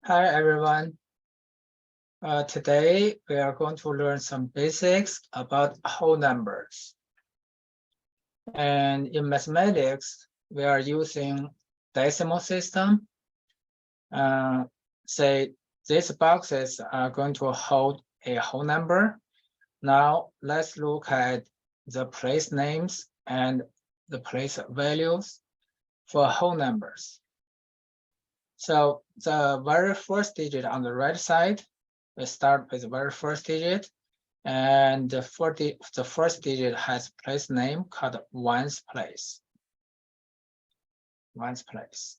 Hi, everyone. Today, we are going to learn some basics about whole numbers. And in mathematics, we are using decimal system. Say these boxes are going to hold a whole number. Now, let's look at the place names and the place values for whole numbers. So the very first digit on the right side, we start with the very first digit, and the first digit has place name called ones place. Ones place.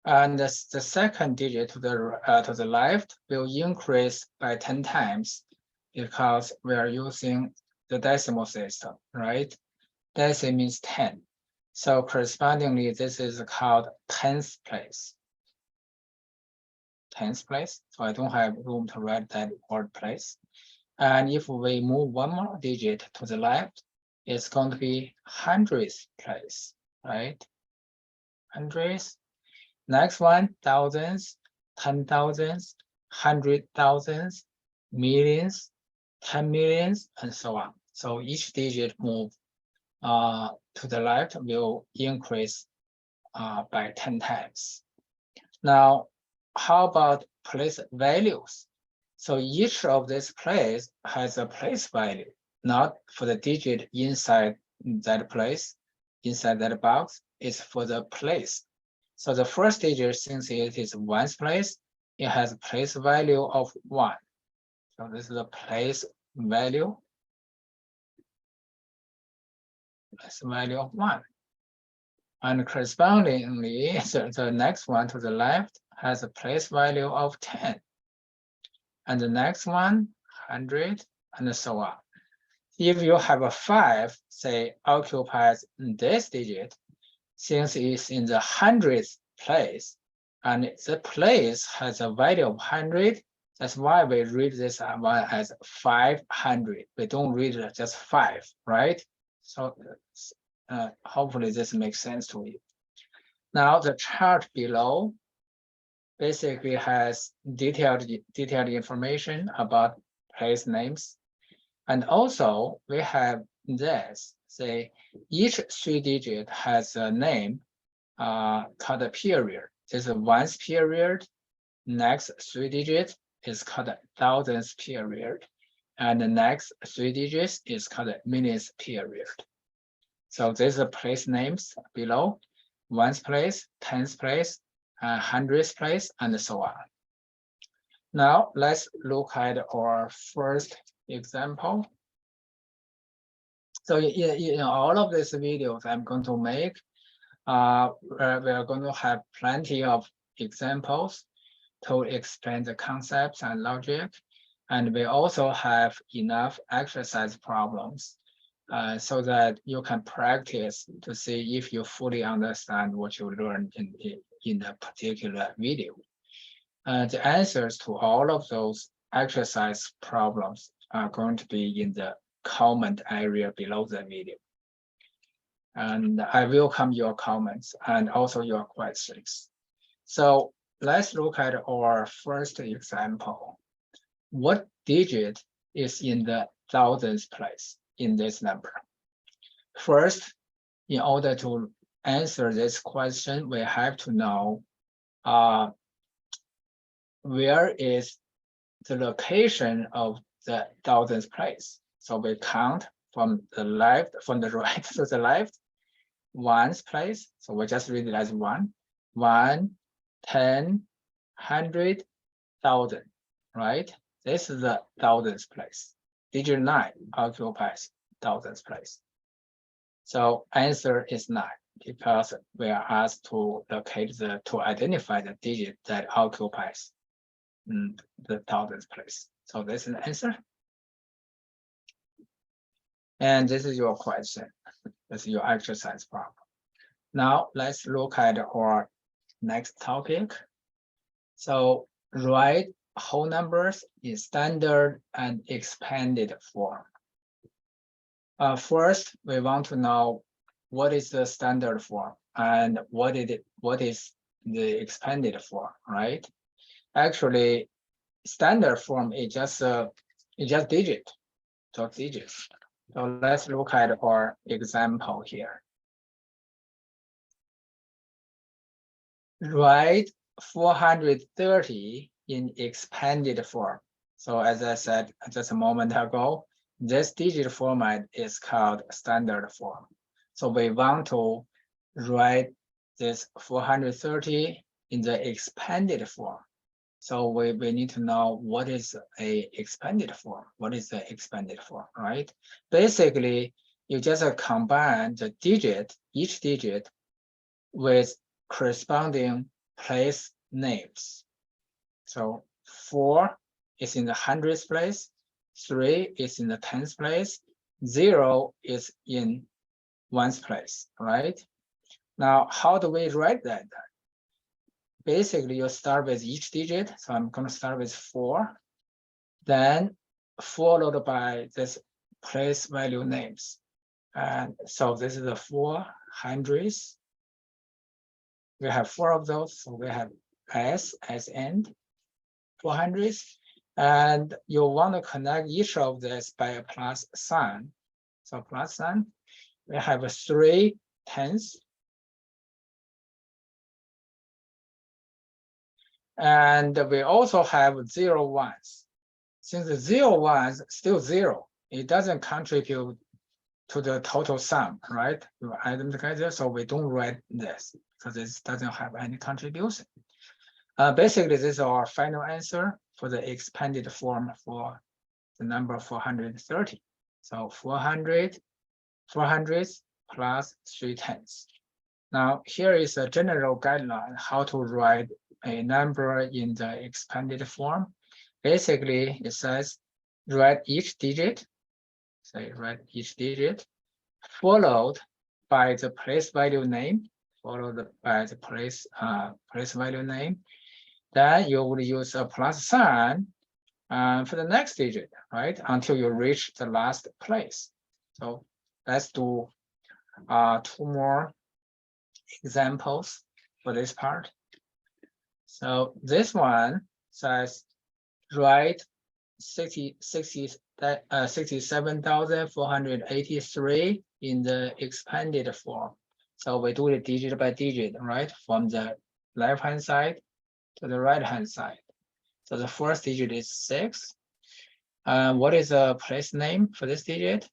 And the second digit to the left will increase by 10 times because we are using the decimal system, right? Decimal means 10. So correspondingly, this is called tenth place. Tenth place. So I don't have room to write that word place. And if we move one more digit to the left, it's going to be hundredth place, right? Hundredth. Next one, thousands, 10,000s, 100,000s, millions, 10 millions, and so on. So each digit move to the left will increase by 10 times. Now, how about place values? So each of these place has a place value, not for the digit inside that place, inside that box, it's for the place. So the first digit, since it is ones place, it has a place value of 1. So this is the place value. Place value of 1. And correspondingly, the next one to the left has a place value of 10. And the next one, 100, and so on. If you have a 5, say, occupies this digit, since it's in the 100th place, and the place has a value of 100, that's why we read this one as 500. We don't read it just 5, right? So hopefully this makes sense to you. Now the chart below basically has detailed information about place names. And also we have this, say each 3 digit has a name called a period. This is ones period. Next 3 digits is called a thousands period. And the next 3 digits is called a millions period. So these are place names below: ones place, tens place, hundreds place, and so on. Now let's look at our first example. So in all of these videos I'm going to make, we are going to have plenty of examples to explain the concepts and logic. And we also have enough exercise problems so that you can practice to see if you fully understand what you learned in a particular video. The answers to all of those exercise problems are going to be in the comment area below the video. And I welcome your comments and also your questions. So let's look at our first example. What digit is in the thousands place in this number? First, in order to answer this question, we have to know where is the location of the thousands place. So we count from the right to the left, ones place. So we just read it as 1, 1, 10, 100, 1,000, right? This is the thousands place. Digit 9 occupies thousands place. So answer is 9 because we are asked to locate to identify the digit that occupies the thousands place. So this is the answer. And this is your question. This is your exercise problem. Now let's look at our next topic. So write whole numbers in standard and expanded form. First, we want to know what is the standard form and what is the expanded form, right? Actually, standard form is just digit, so digits. So let's look at our example here. Write 430 in expanded form. So as I said just a moment ago, this digit format is called standard form. So we want to write this 430 in the expanded form. So we need to know what is a expanded form. What is the expanded form, right? Basically, you just combine the digit, each digit, with corresponding place names. So 4 is in the hundredth place, 3 is in the 10th place, 0 is in one's place, right? Now, how do we write that? Basically, you start with each digit. So I'm going to start with 4, then followed by this place value names. And so this is the 400s. We have 4 of those. So we have S as end, 400s. And you want to connect each of this by a plus sign. So plus sign, we have 3 tens. And we also have 0 ones. Since the 0 ones still 0, it doesn't contribute to the total sum, right? You add them together, so we don't write this because this doesn't have any contribution. Basically, this is our final answer for the expanded form for the number 430. So 400 plus 3 tenths. Now, here is a general guideline how to write a number in the expanded form. Basically, it says write each digit, say write each digit, followed by the place value name, followed by the place value name. Then you would use a plus sign for the next digit, right? Until you reach the last place. So let's do 2 more examples for this part. So this one says write 67,483 in the expanded form. So we do it digit by digit, right? From the left-hand side to the right-hand side. So the first digit is 6. What is the place name for this digit?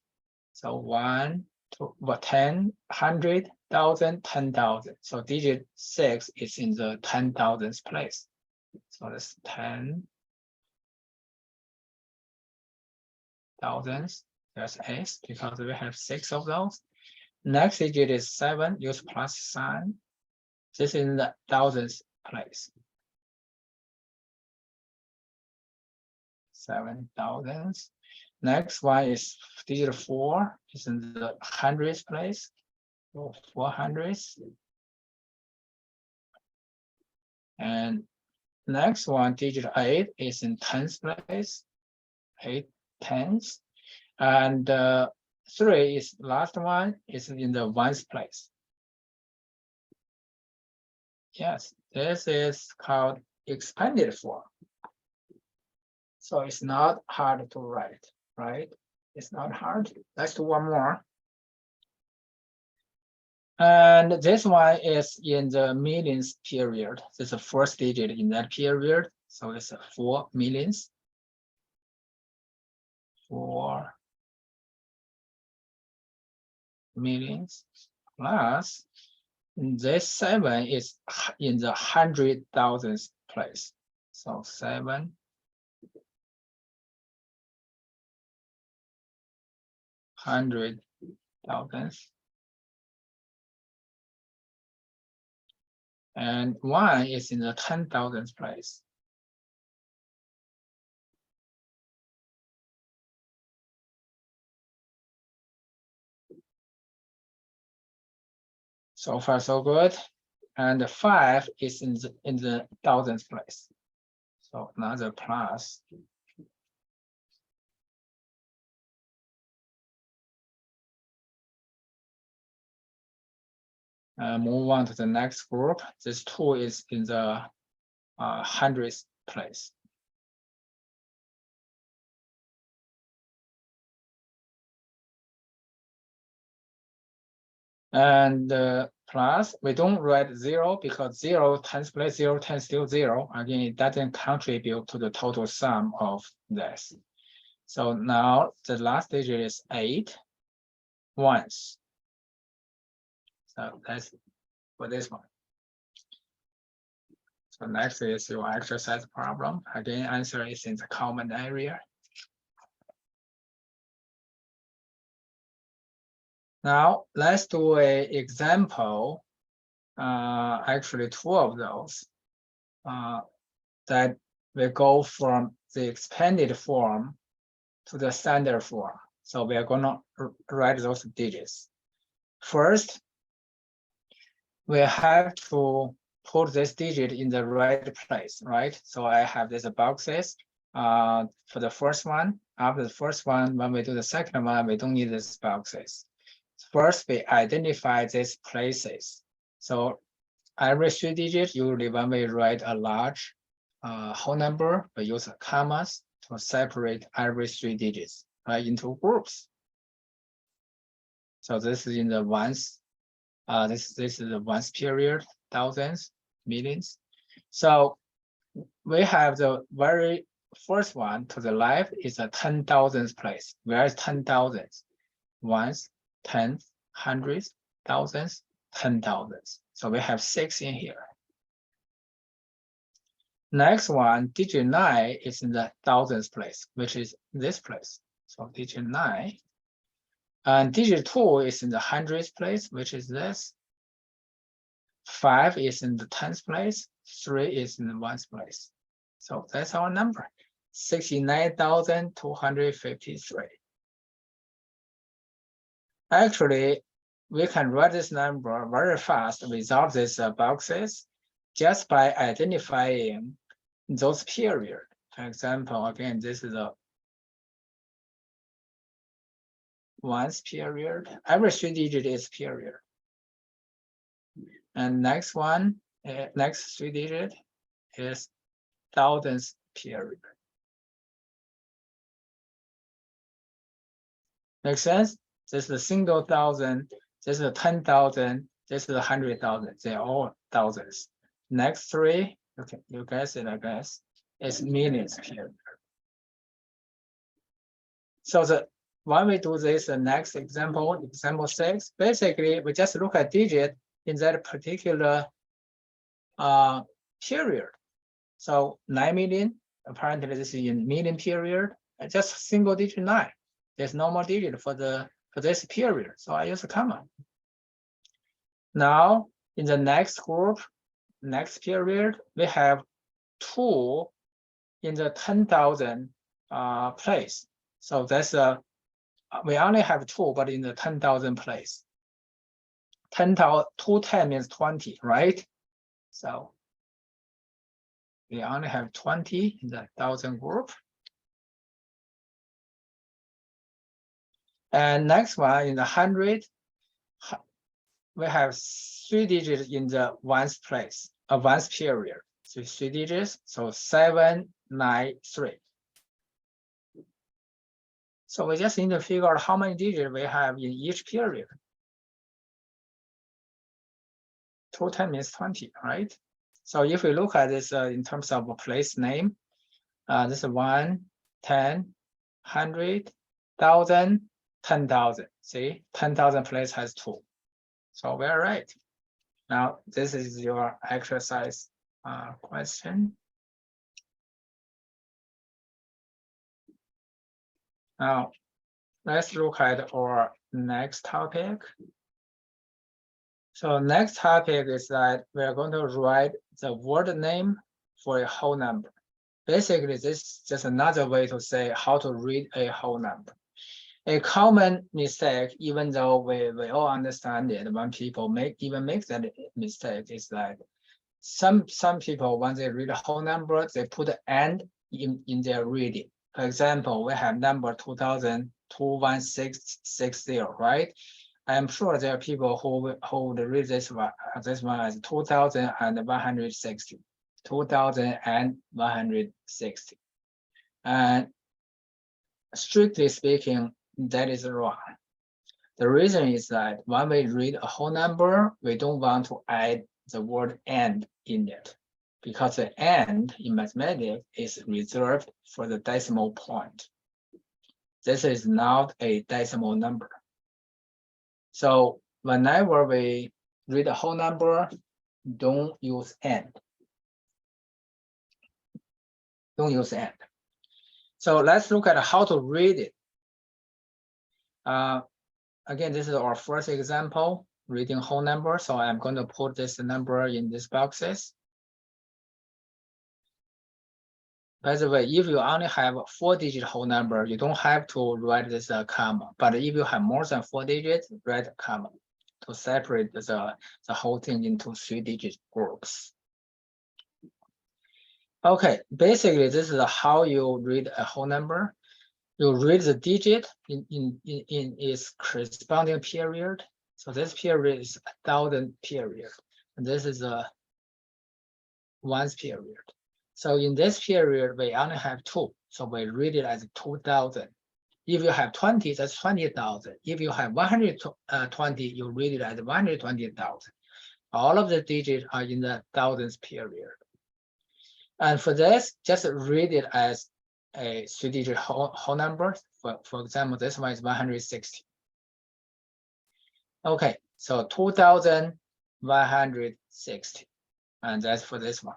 So 1, 2, 10, 100, 1,000, 10,000. So digit 6 is in the 10,000th place. So that's 10,000. There's S because we have 6 of those. Next digit is 7. Use plus sign. This is in the thousandth place. 7,000. Next one is digit 4. Is in the hundredth place. So 400. And next one, digit 8, is in 10th place. 8 tenths. And 3 is last one, is in the 1st place. Yes, this is called expanded form. So it's not hard to write, right? It's not hard. Let's do one more. And this one is in the millions period. This is the first digit in that period. So it's 4 millions. 4 millions plus this 7 is in the 100,000th place. So 7 100,000th. And 1 is in the 10,000th place. So far, so good. And 5 is in the 1,000th place. So another plus. Move on to the next group. This 2 is in the hundredth place. And plus, we don't write 0 because 0 tens place 0 tens still 0. Again, it doesn't contribute to the total sum of this. So now the last digit is 8 once. So that's for this one. So next is your exercise problem. Again, answer is in the common area. Now let's do an example. Actually, 2 of those that will go from the expanded form to the standard form. So we are going to write those digits. First, we have to put this digit in the right place, right? So I have these boxes for the first one. After the first one, when we do the second one, we don't need these boxes. First, we identify these places. So every 3 digits, usually when we write a large whole number, we use commas to separate every 3 digits into groups. So this is in the ones. This is the ones period, thousands, millions. So we have the very first one to the left is a 10,000th place. Where is 10,000? Ones, tens, hundreds, thousands, 10,000s. So we have 6 in here. Next one, digit 9 is in the thousands place, which is this place. So digit 9. And digit 2 is in the hundreds place, which is this. 5 is in the tens place. 3 is in the ones place. So that's our number, 69,253. Actually, we can write this number very fast without these boxes, just by identifying those periods. For example, again, this is a ones period. Every 3 digit is period. And next one, next 3 digit is thousands period. Make sense? This is a single thousand, this is a 10,000, this is a 100,000. They're all thousands. Next 3, okay, you guess it, I guess, is millions period. So when we do this, the next example, example 6, basically we just look at digit in that particular period. So 9 million, apparently this is in million period, just single digit 9. There's no more digit for this period, so I use a comma. Now in the next group, next period, we have 2 in the 10,000 place. So that's we only have 2, but in the 10,000 place. 10,000, 210 means 20, right? So we only have 20 in the 1,000 group. And next one in the 100, we have 3 digits in the ones place, a ones period. So 3 digits, so 793. So we just need to figure out how many digits we have in each period. 210 means 20, right? So if we look at this in terms of a place name, this is 1, 10, 100, 1,000, 10,000. See, 10,000 place has 2. So we're right. Now this is your exercise question. Now let's look at our next topic. So next topic is that we are going to write the word name for a whole number. Basically, this is just another way to say how to read a whole number. A common mistake, even though we all understand it, when people make that mistake, is that some people, when they read a whole number, they put and in their reading. For example, we have number 2,21660, right? I'm sure there are people who would read this one as 2,160. 2,160. And strictly speaking, that is wrong. The reason is that when we read a whole number, we don't want to add the word and in it, because the and in mathematics is reserved for the decimal point. This is not a decimal number. So whenever we read a whole number, don't use and. Don't use and. So let's look at how to read it. Again, this is our first example, reading whole number. So I'm going to put this number in these boxes. By the way, if you only have a 4-digit whole number, you don't have to write this comma. But if you have more than 4 digits, write a comma to separate the whole thing into 3-digit groups. Okay, basically, this is how you read a whole number. You read the digit in its corresponding period. So this period is 1,000 period, and this is a ones period. So in this period, we only have 2. So we read it as 2,000. If you have 20, that's 20,000. If you have 120, you read it as 120,000. All of the digits are in the thousands period. And for this, just read it as a 3-digit whole number. For example, this one is 160. Okay, so 2,160. And that's for this one.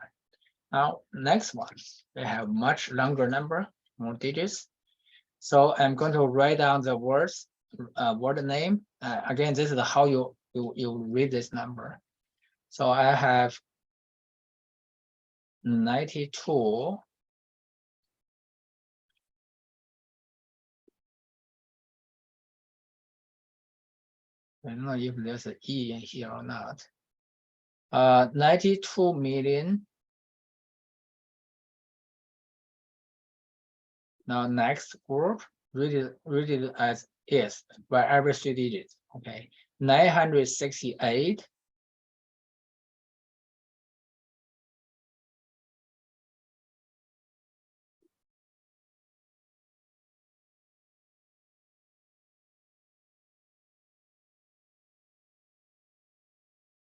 Now, next one, we have much longer number, more digits. So I'm going to write down the words, word name. Again, this is how you read this number. So I have 92. I don't know if there's an E in here or not. 92 million. Now next group, read it as is by every 3 digits. Okay, 968.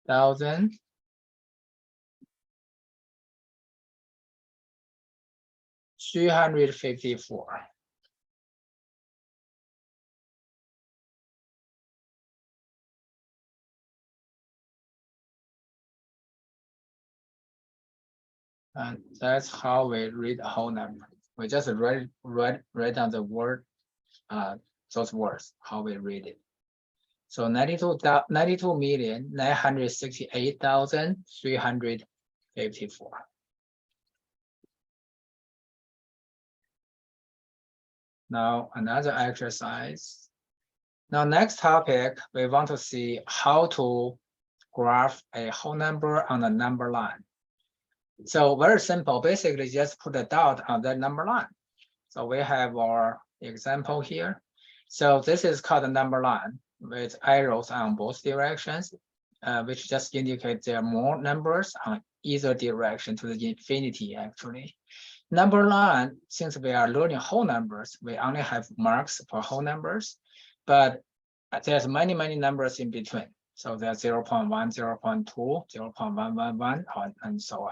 Thousand. 354. And that's how we read a whole number. We just write down the word, those words, how we read it. So 92,968,354. Now another exercise. Now next topic, we want to see how to graph a whole number on a number line. So very simple, basically just put a dot on that number line. So we have our example here. So this is called a number line with arrows on both directions, which just indicate there are more numbers on either direction to the infinity actually. Number line, since we are learning whole numbers, we only have marks for whole numbers, but there's many numbers in between. So there's 0.1, 0.2, 0.111, and so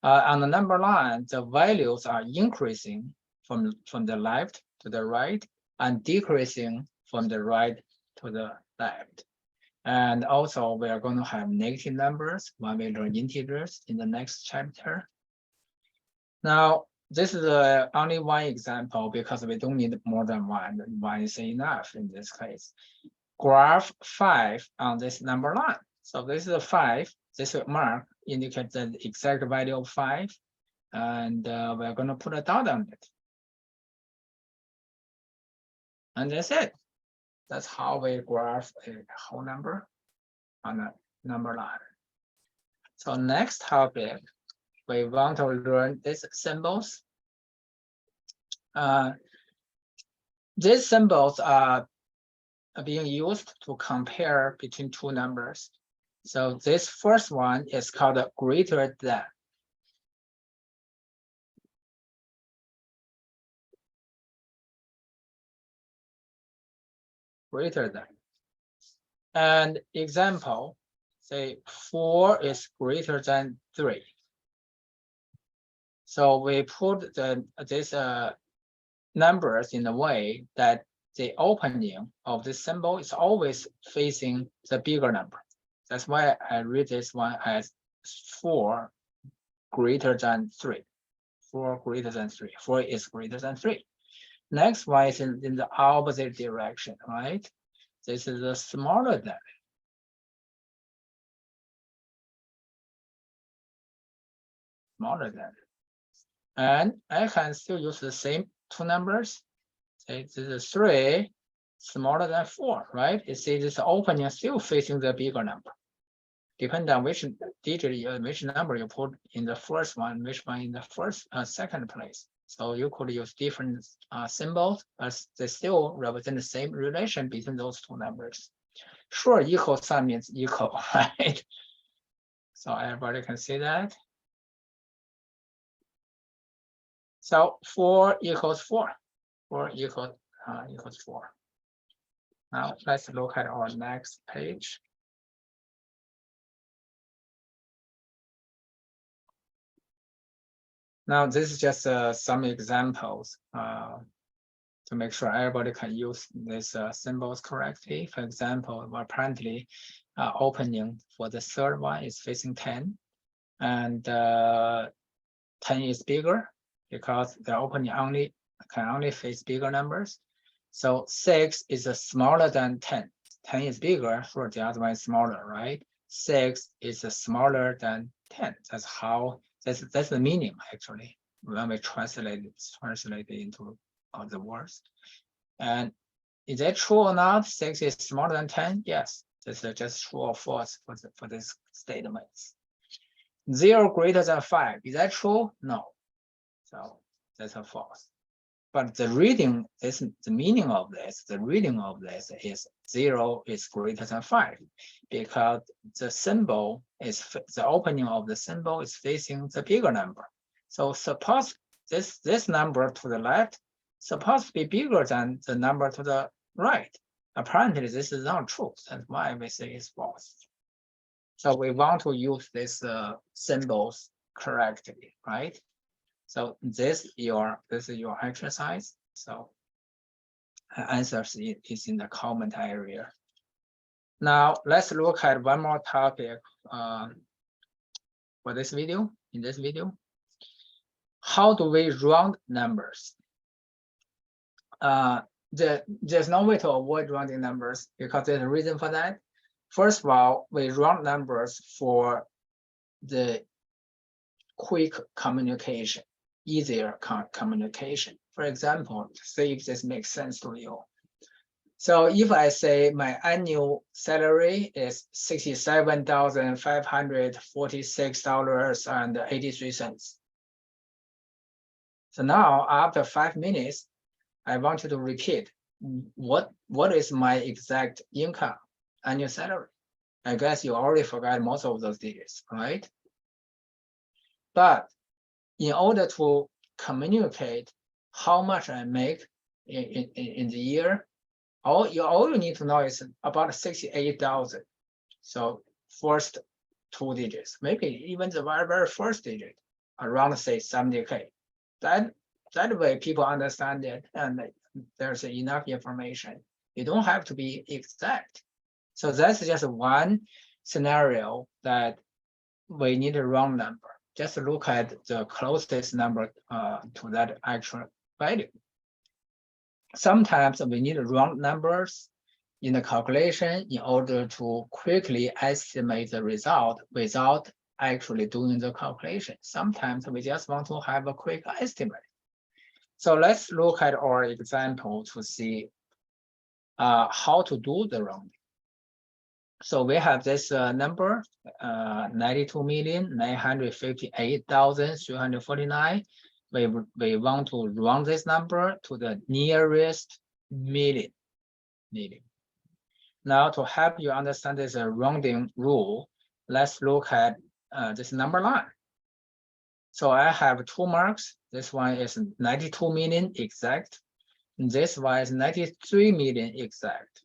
on. On the number line, the values are increasing from the left to the right and decreasing from the right to the left. And also we are going to have negative numbers when we learn integers in the next chapter. Now, this is only one example because we don't need more than one. One is enough in this case. Graph 5 on this number line. So this is a 5. This mark indicates the exact value of 5. And we're going to put a dot on it. And that's it. That's how we graph a whole number on a number line. So next topic, we want to learn these symbols. These symbols are being used to compare between two numbers. So this first one is called greater than. Greater than. And example, say 4 is greater than 3. So we put these numbers in a way that the opening of this symbol is always facing the bigger number. That's why I read this one as 4 greater than 3. 4 greater than 3. 4 is greater than 3. Next one is in the opposite direction, right? This is a smaller than. Smaller than. And I can still use the same two numbers. Say this is 3 smaller than 4, right? You see this opening is still facing the bigger number. Depending on which digit, which number you put in the first one, which one in the second place. So you could use different symbols, but they still represent the same relation between those two numbers. Sure, equal sign means equal, right? So everybody can see that. So 4 equals 4. 4 equals 4. Now let's look at our next page. Now this is just some examples to make sure everybody can use these symbols correctly. For example, apparently opening for the third one is facing 10, and 10 is bigger because the opening can only face bigger numbers. So 6 is smaller than 10. 10 is bigger, so the other one is smaller, right? 6 is smaller than 10. That's how. That's the meaning actually when we translate it into the words. And is that true or not? 6 is smaller than 10. Yes, this is just true or false for this statements. 0 greater than 5. Is that true? No. So that's a false. But the reading is the meaning of this. The reading of this is 0 is greater than 5 because the symbol is the opening of the symbol is facing the bigger number. So suppose this number to the left supposed to be bigger than the number to the right. Apparently, this is not true. That's why we say it's false. So we want to use these symbols correctly, right? So this is your exercise. So answers is in the comment area. Now let's look at one more topic for this video. In this video, how do we round numbers? There's no way to avoid rounding numbers because there's a reason for that. First of all, we round numbers for the quick communication. Easier communication. For example, see if this makes sense to you. So if I say my annual salary is $67,546.83. So now after 5 minutes, I want you to repeat what is my exact income, annual salary. I guess you already forgot most of those digits, right? But in order to communicate how much I make in the year, all you need to know is about 68,000. So first 2 digits, maybe even the very first digit, around say 70K. That way people understand it and there's enough information. You don't have to be exact. So that's just one scenario that we need a round number. Just look at the closest number to that actual value. Sometimes we need round numbers in the calculation in order to quickly estimate the result without actually doing the calculation. Sometimes we just want to have a quick estimate. So let's look at our example to see how to do the rounding. So we have this number, 92,958,349. We want to round this number to the nearest million. Now to help you understand this rounding rule, let's look at this number line. So I have 2 marks. This one is 92 million exact. This one is 93 million exact.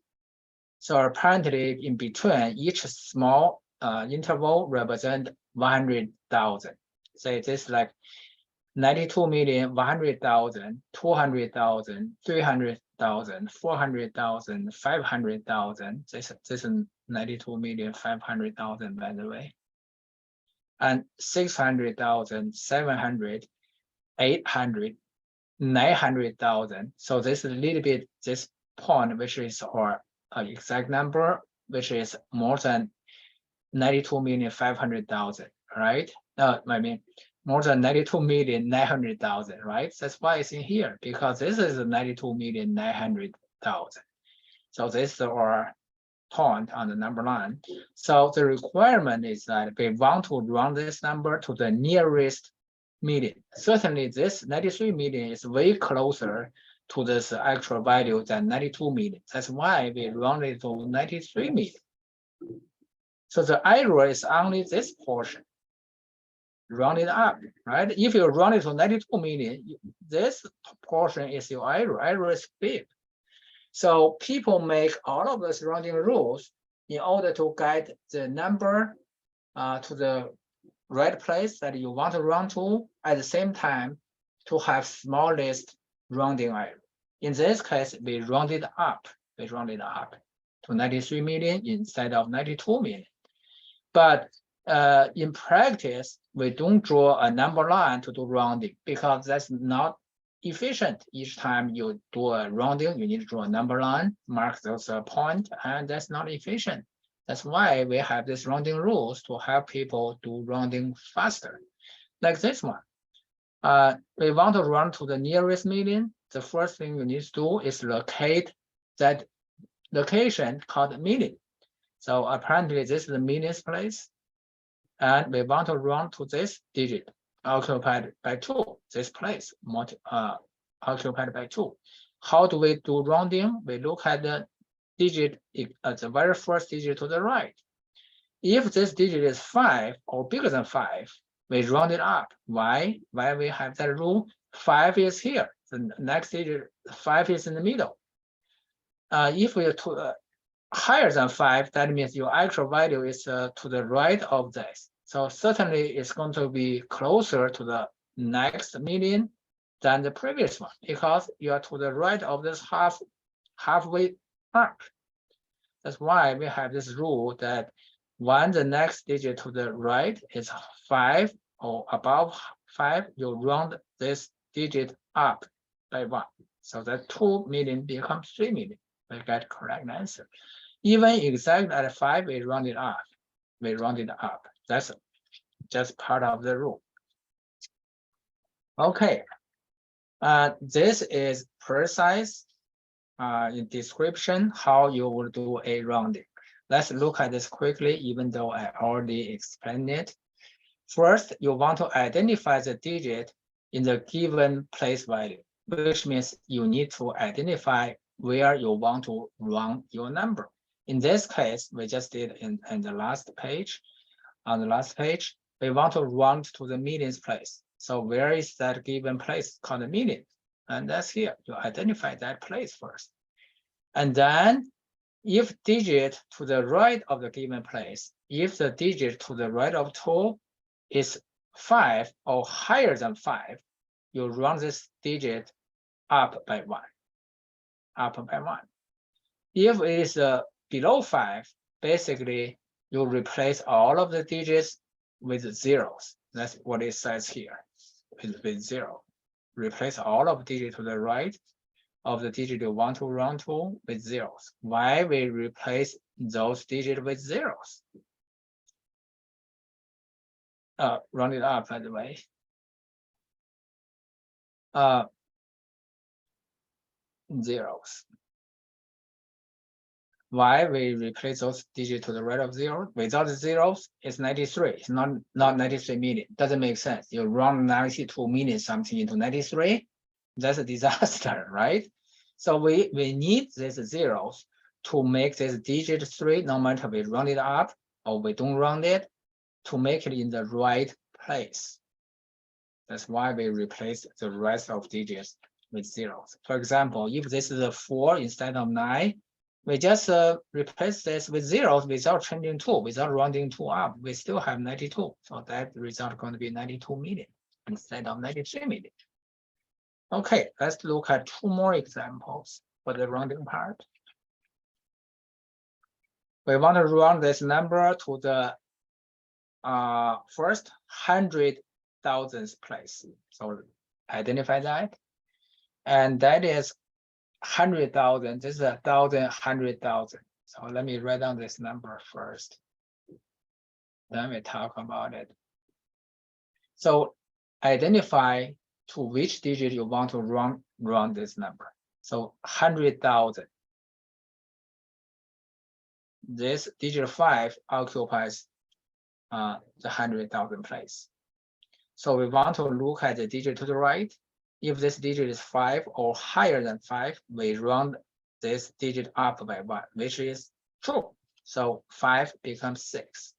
So apparently in between each small interval represent 100,000. Say this like 92 million, 100,000, 200,000, 300,000, 400,000, 500,000. This is 92 million, 500,000, by the way. And 600,000, 700, 800, 900,000. So this is a little bit this point, which is our exact number, which is more than 92 million, 500,000, right? I mean, more than 92 million, 900,000, right? That's why it's in here, because this is 92 million, 900,000. So this is our point on the number line. So the requirement is that we want to round this number to the nearest million. Certainly this 93 million is way closer to this actual value than 92 million. That's why we round it to 93 million. So the error is only this portion. Round it up, right? If you round it to 92 million, this portion is your error. Error is big. So people make all of those rounding rules in order to get the number to the right place that you want to round to, at the same time to have smallest rounding error. In this case, we rounded up. We rounded up to 93 million instead of 92 million. But in practice, we don't draw a number line to do rounding because that's not efficient. Each time you do a rounding, you need to draw a number line, mark those point, and that's not efficient. That's why we have these rounding rules to help people do rounding faster. Like this one. We want to round to the nearest million. The first thing you need to do is locate that location called million. So apparently this is the millionth place. And we want to round to this digit occupied by 2, this place occupied by 2. How do we do rounding? We look at the digit, the very first digit to the right. If this digit is 5 or bigger than 5, we round it up. Why? Why we have that rule? 5 is here. The next digit, 5 is in the middle. If we are higher than 5, that means your actual value is to the right of this. So certainly it's going to be closer to the next million than the previous one, because you are to the right of this halfway mark. That's why we have this rule that when the next digit to the right is 5 or above 5, you round this digit up by 1. So that 2 million becomes 3 million. We get correct answer. Even exact at 5, we round it up. We round it up. That's just part of the rule. Okay. This is precise in description how you will do a rounding. Let's look at this quickly, even though I already explained it. First, you want to identify the digit in the given place value, which means you need to identify where you want to round your number. In this case, we just did in the last page. On the last page, we want to round to the millionth place. So where is that given place called a million? And that's here. You identify that place first. And then if digit to the right of the given place, if the digit to the right of 2 is 5 or higher than 5, you round this digit up by 1. Up by 1. If it is below 5, basically you replace all of the digits with zeros. That's what it says here, with 0. Replace all of the digits to the right of the digit you want to round to with zeros. Why we replace those digits with zeros? Round it up, by the way. Zeros. Why we replace those digits to the right of 0? Without the zeros, it's 93. It's not 93 million. Doesn't make sense. You round 92 million something into 93. That's a disaster, right? So we need these zeros to make this digit 3, no matter we round it up or we don't round it, to make it in the right place. That's why we replace the rest of digits with zeros. For example, if this is a 4 instead of 9, we just replace this with zeros without changing 2, without rounding 2 up. We still have 92. So that result is going to be 92 million instead of 93 million. Okay, let's look at 2 more examples for the rounding part. We want to round this number to the first 100,000th place. So identify that. And that is 100,000. This is 1,000, 100,000. So let me write down this number first. Then we talk about it. So identify to which digit you want to round this number. So 100,000. This digit 5 occupies the 100,000 place. So we want to look at the digit to the right. If this digit is 5 or higher than 5, we round this digit up by 1, which is true. So 5 becomes 6.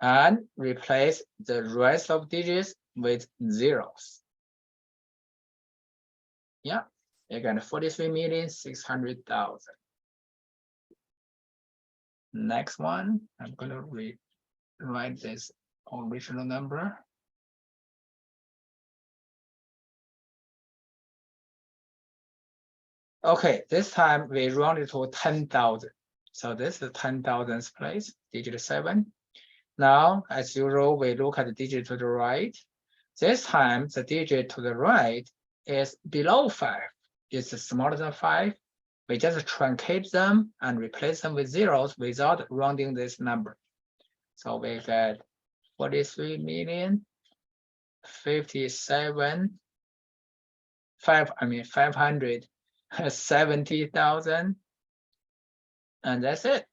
And replace the rest of digits with zeros. Yeah, you get 43,600,000. Next one, I'm going to rewrite this original number. Okay, this time we round it to 10,000. So this is the 10,000th place, digit 7. Now, as usual, we look at the digit to the right. This time, the digit to the right is below 5. It's smaller than 5. We just truncate them and replace them with zeros without rounding this number. So we get 570,000, and that's it.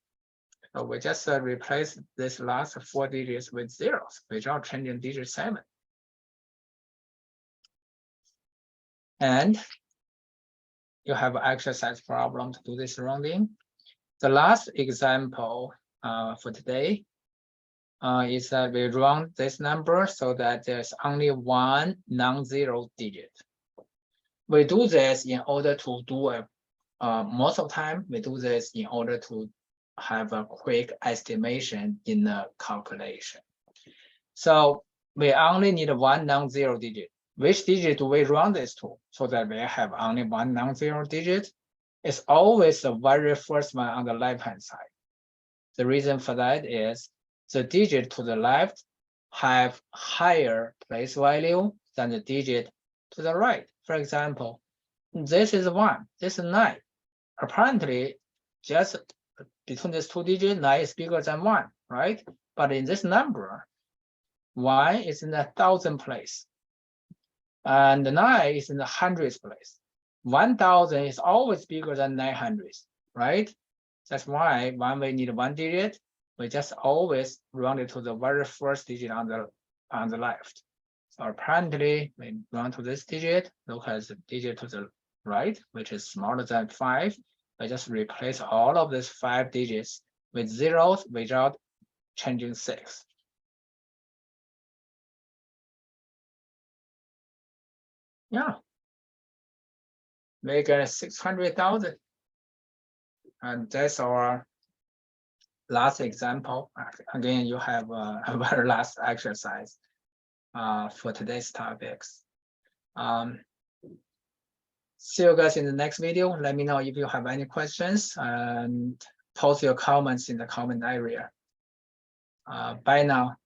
So we just replace this last 4 digits with zeros without changing digit 7. And you have an exercise problem to do this rounding. The last example for today is that we round this number so that there's only one non-zero digit. We do this in order to do most of the time, we do this in order to have a quick estimation in the calculation. So we only need one non-zero digit. Which digit do we round this to so that we have only one non-zero digit? It's always the very first one on the left-hand side. The reason for that is the digit to the left have higher place value than the digit to the right. For example, this is 1, this is 9. Apparently, just between these 2 digits, 9 is bigger than 1, right? But in this number, 1 is in the 1,000th place, and 9 is in the 100th place. 1,000 is always bigger than 900, right? That's why when we need 1 digit, we just always round it to the very first digit on the left. So apparently, we round to this digit. Look at the digit to the right, which is smaller than 5. I just replace all of these 5 digits with zeros without changing 6. Yeah, we get 600,000. And that's our last example. Again, you have a very last exercise for today's topics. See you guys in the next video. Let me know if you have any questions and post your comments in the comment area. Bye now.